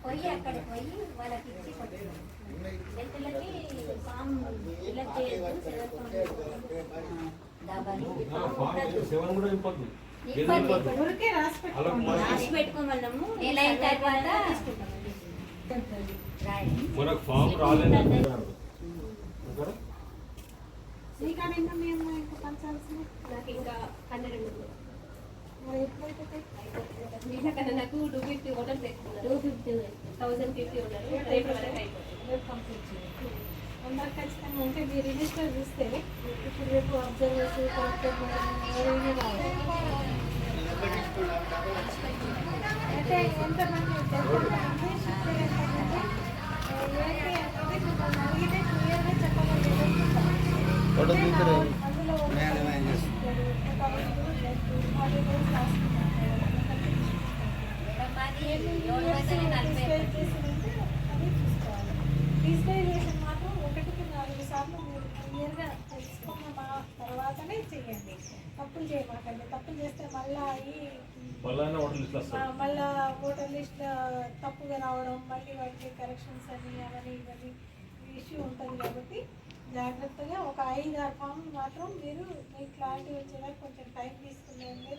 పోయి అక్కడ పోయి వాళ్ళకి ఇచ్చి వ్యక్తులకి ఫామ్ ఫిల్అప్ చేయదు రాసి పెట్టుకోమన్నాము. నెల అయిన తర్వాత నాకు ఇంకా 12 నాకు 250 హోటల్ పెట్టుకున్నారు. 250 ఉన్నారు. రేపు వరకు అయిపోతుంది. అందరు ఖచ్చితంగా ఉంటే మీరు రిజిస్టర్ చూస్తే ఇప్పుడు రేపు అబ్జర్వర్స్ కలెక్టర్ అయితే ఎంతమంది అడిగితే క్లియర్గా చెప్పగలిగేది. డిజిటైజేషన్ మాత్రం 1-4 సార్లు మీరు క్లియర్గా తెలుసుకున్న తర్వాతనే చెయ్యండి. తప్పులు చేయమాకండి. తప్పులు చేస్తే మళ్ళీ ఓటర్ లిస్ట్ తప్పుగా రావడం, మళ్ళీ వాటికి కరెక్షన్స్ అని అవన్నీ ఇవన్నీ ఇష్యూ ఉంటుంది. కాబట్టి జాగ్రత్తగా ఒక 5-6 ఫామ్లు మాత్రం మీరు మీకు క్లారిటీ వచ్చేదాకా కొంచెం టైం తీసుకునేది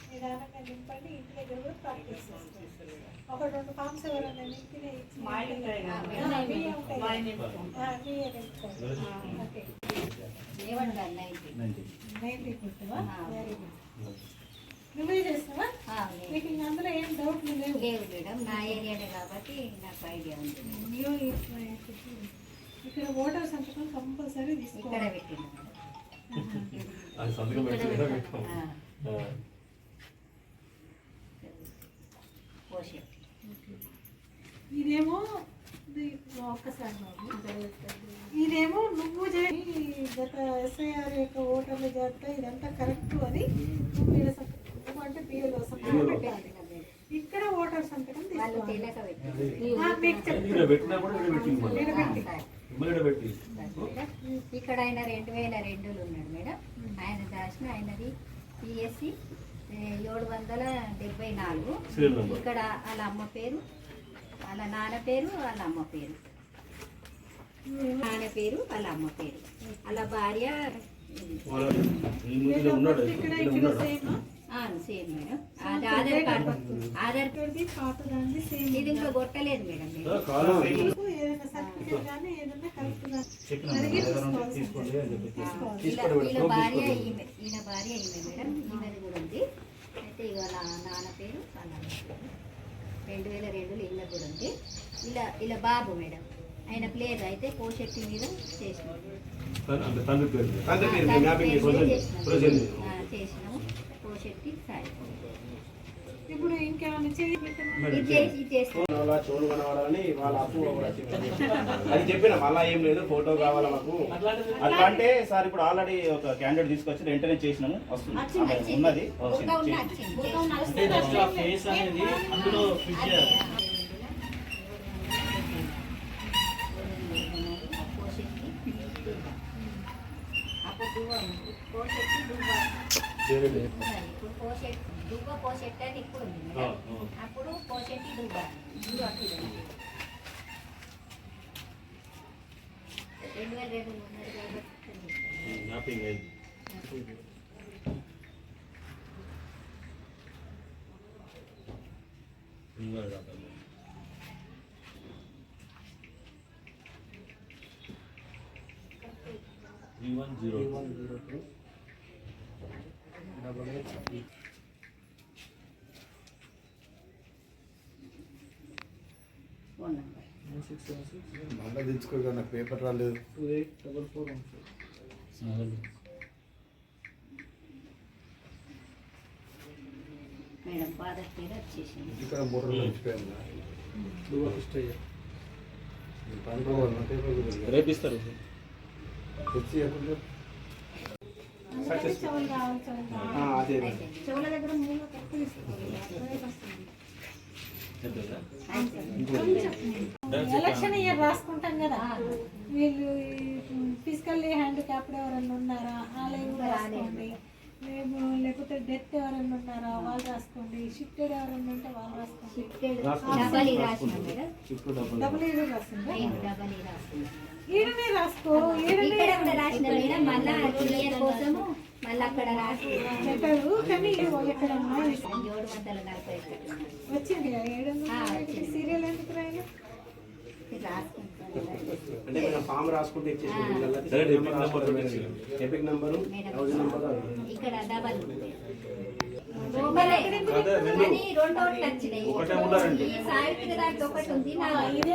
నిదానంగా నింపండి. ఇంటి దగ్గర కూడా ప్రాక్టీస్ చేస్తారు. 1-2 ఫామ్స్ ఎవరైనా నింపినే నువ్వే చేస్తావా? మీకు అందులో ఏం డౌట్ లేవు మేడం. నా ఏరియానే కాబట్టి నాకు ఐడియా ఉంది. ఇక్కడ ఓటర్ సంతకం కంపల్సరీ తీసుకోవాలి. ఇదేమో ఒక్కసారి ఇదేమో నువ్వు గత ఎస్ఐఆర్ యొక్క ఓటర్ల జాబితా ఇదంతా కరెక్ట్ అని నువ్వు అంటే పిఎల్ఓ సంతకం పెట్టాలి. ఇక్కడ ఓటర్ సంతకం ఇక్కడ ఆయన 2002లో ఉన్నాడు మేడం. ఆయన దాచిన ఆయనది పిఎస్సి 774. ఇక్కడ వాళ్ళ అమ్మ పేరు, వాళ్ళ నాన్న పేరు, వాళ్ళ అమ్మ పేరు, నాన్న పేరు, వాళ్ళ అమ్మ పేరు, వాళ్ళ భార్య సేమ్ మేడం. అది ఆధార్ కార్డు, ఆధార్ కార్డు పాతదాన్ని సేమ్. ఇది ఇంకా కొట్టలేదు మేడం. ఈయన భార్య ఈమె, ఈయన భార్య ఈమె మేడం. ఈమెది కూడా ఉంది. అయితే ఇవాళ నాన్న పేరు, వాళ్ళ అమ్మ పేరు 2002లో ఇళ్ళ కూడా ఉంది. ఇలా బాబు మేడం. ఆయన ప్లేయర్ అయితే పోషెట్టి మీద చేసినాము. పోషెట్టి సాయి. ఇప్పుడు ఇంకేమైనా చోటు కనవాలని వాళ్ళ అప్పు అది చెప్పిన మళ్ళా ఏం లేదు, ఫోటో కావాలా మాకు అట్లా అంటే సార్ ఇప్పుడు ఆల్రెడీ ఒక క్యాండిడేట్ తీసుకొచ్చి వెంటనే చేసినాము. వస్తుంది ఉన్నది దుబ్బ పోషెట్ అని ఇప్పుడు ఉంది. అప్పుడు పోషెట్టి దుబ్బ 2002 ఉన్నది కాబట్టి మళ్ళీ తెచ్చుకోగా నాకు పేపర్ రాలేదు. మేడం ఫాదర్ పేరు వచ్చేసింది. ఇక్కడ 3 రోజులు వచ్చిపోయిందా? పండుకోవాలి పేపర్ కుదరలేదు. రేపు ఇస్తారు. తెచ్చి ఎక్కడ అందుకని చెవులు కావాలి, చెవులు కావాలి. అదే చెవుల దగ్గర మూల కట్టు తీసుకోవాలి. ఎలక్షన్ ఇయర్ రాసుకుంటాం కదా, వీళ్ళు ఫిజికల్లీ హ్యాండిక్యాప్డ్ ఎవరన్నా ఉన్నారా వాళ్ళవి కూడా రాసుకోండి. మేము లేకపోతే డెత్ ఎవరన్నా ఉన్నారా వాళ్ళు రాసుకోండి. షిఫ్టెడ్ ఎవరన్నా ఉంటే వాళ్ళు రాసుకోండి. డబల్ ఈ రాసినాం మేడం. డబుల్ ఏదో రాసిందా? నేను డబల్ ఈ రాసుకున్నాను. ఈడనే రాసుకో, ఈడనే ఇక్కడ కూడా రాసిన మేడం. మళ్ళా క్లియర్ కోసము మళ్ళీ అక్కడ రాసి లెటరు కానీ ఎక్కడన్నా 741 వచ్చింది. 700 సీరియల్ ఎందుకు రాయలు? రాసుకుంటాను. అంటే మనం ఫామ్ రాసుకుంటే ఇచ్చేసి ఎపిక్ నెంబరు ఇక్కడ డబల్ లోపలే కానీ 2 ఓట్లు వచ్చినాయి. ఈ సావిత్రి దాంట్లో ఒకటి ఉంది. నా ఇదే